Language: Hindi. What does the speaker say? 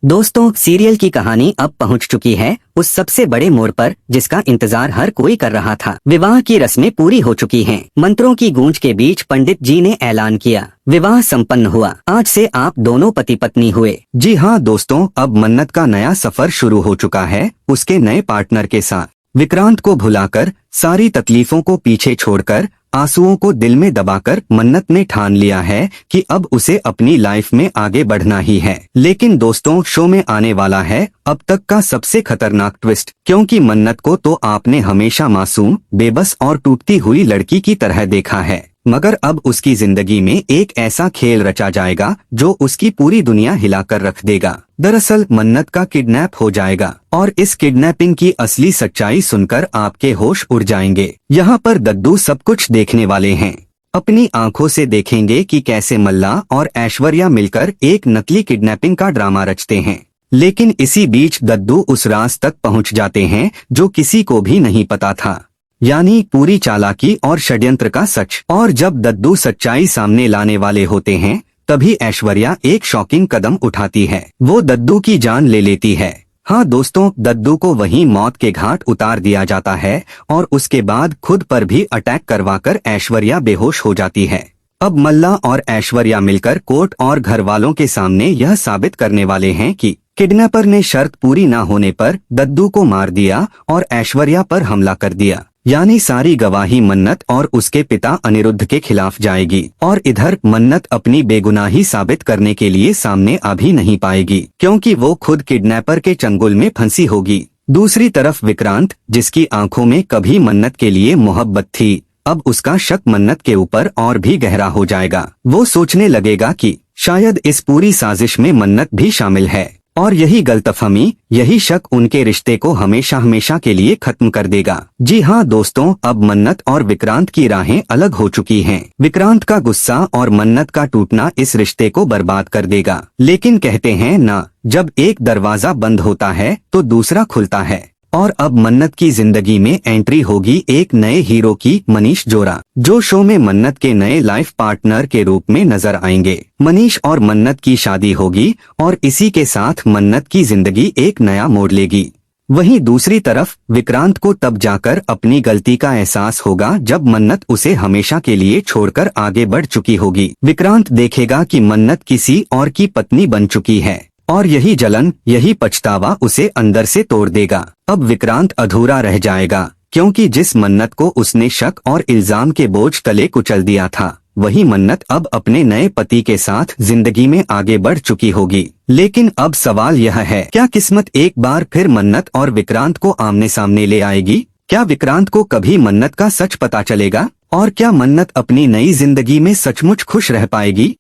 दोस्तों, सीरियल की कहानी अब पहुंच चुकी है उस सबसे बड़े मोड़ पर जिसका इंतजार हर कोई कर रहा था। विवाह की रस्में पूरी हो चुकी हैं। मंत्रों की गूंज के बीच पंडित जी ने ऐलान किया, विवाह संपन्न हुआ। आज से आप दोनों पति पत्नी हुए। जी हाँ दोस्तों, अब मन्नत का नया सफर शुरू हो चुका है उसके नए पार्टनर के साथ। विक्रांत को भुलाकर, सारी तकलीफों को पीछे छोड़कर, आंसुओं को दिल में दबाकर मन्नत ने ठान लिया है कि अब उसे अपनी लाइफ में आगे बढ़ना ही है। लेकिन दोस्तों, शो में आने वाला है अब तक का सबसे खतरनाक ट्विस्ट, क्योंकि मन्नत को तो आपने हमेशा मासूम, बेबस और टूटती हुई लड़की की तरह देखा है, मगर अब उसकी जिंदगी में एक ऐसा खेल रचा जाएगा जो उसकी पूरी दुनिया हिलाकर रख देगा। दरअसल मन्नत का किडनैप हो जाएगा और इस किडनैपिंग की असली सच्चाई सुनकर आपके होश उड़ जाएंगे। यहाँ पर दद्दू सब कुछ देखने वाले हैं। अपनी आंखों से देखेंगे कि कैसे मल्ला और ऐश्वर्या मिलकर एक नकली किडनैपिंग का ड्रामा रचते हैं। लेकिन इसी बीच दद्दू उस राज तक पहुँच जाते हैं जो किसी को भी नहीं पता था, यानी पूरी चालाकी और षड्यंत्र का सच। और जब दद्दू सच्चाई सामने लाने वाले होते हैं तभी ऐश्वर्या एक शॉकिंग कदम उठाती है। वो दद्दू की जान ले लेती है। हाँ दोस्तों, दद्दू को वहीं मौत के घाट उतार दिया जाता है और उसके बाद खुद पर भी अटैक करवाकर ऐश्वर्या बेहोश हो जाती है। अब मल्ला और ऐश्वर्या मिलकर कोर्ट और घर वालों के सामने यह साबित करने वाले हैं कि किडनैपर ने शर्त पूरी न होने पर दद्दू को मार दिया और ऐश्वर्या पर हमला कर दिया, यानी सारी गवाही मन्नत और उसके पिता अनिरुद्ध के खिलाफ जाएगी। और इधर मन्नत अपनी बेगुनाही साबित करने के लिए सामने आ भी नहीं पाएगी, क्योंकि वो खुद किडनैपर के चंगुल में फंसी होगी। दूसरी तरफ विक्रांत, जिसकी आंखों में कभी मन्नत के लिए मोहब्बत थी, अब उसका शक मन्नत के ऊपर और भी गहरा हो जाएगा। वो सोचने लगेगा कि शायद इस पूरी साजिश में मन्नत भी शामिल है और यही गलतफहमी, यही शक उनके रिश्ते को हमेशा हमेशा के लिए खत्म कर देगा। जी हाँ दोस्तों, अब मन्नत और विक्रांत की राहें अलग हो चुकी हैं। विक्रांत का गुस्सा और मन्नत का टूटना इस रिश्ते को बर्बाद कर देगा। लेकिन कहते हैं ना, जब एक दरवाजा बंद होता है तो दूसरा खुलता है। और अब मन्नत की जिंदगी में एंट्री होगी एक नए हीरो की, मनीष जोरा, जो शो में मन्नत के नए लाइफ पार्टनर के रूप में नजर आएंगे। मनीष और मन्नत की शादी होगी और इसी के साथ मन्नत की जिंदगी एक नया मोड़ लेगी। वहीं दूसरी तरफ विक्रांत को तब जाकर अपनी गलती का एहसास होगा जब मन्नत उसे हमेशा के लिए छोड़कर आगे बढ़ चुकी होगी। विक्रांत देखेगा कि मन्नत किसी और की पत्नी बन चुकी है और यही जलन, यही पछतावा उसे अंदर से तोड़ देगा। अब विक्रांत अधूरा रह जाएगा, क्योंकि जिस मन्नत को उसने शक और इल्जाम के बोझ तले कुचल दिया था, वही मन्नत अब अपने नए पति के साथ जिंदगी में आगे बढ़ चुकी होगी। लेकिन अब सवाल यह है, क्या किस्मत एक बार फिर मन्नत और विक्रांत को आमने सामने ले आएगी? क्या विक्रांत को कभी मन्नत का सच पता चलेगा? और क्या मन्नत अपनी नई जिंदगी में सचमुच खुश रह पाएगी?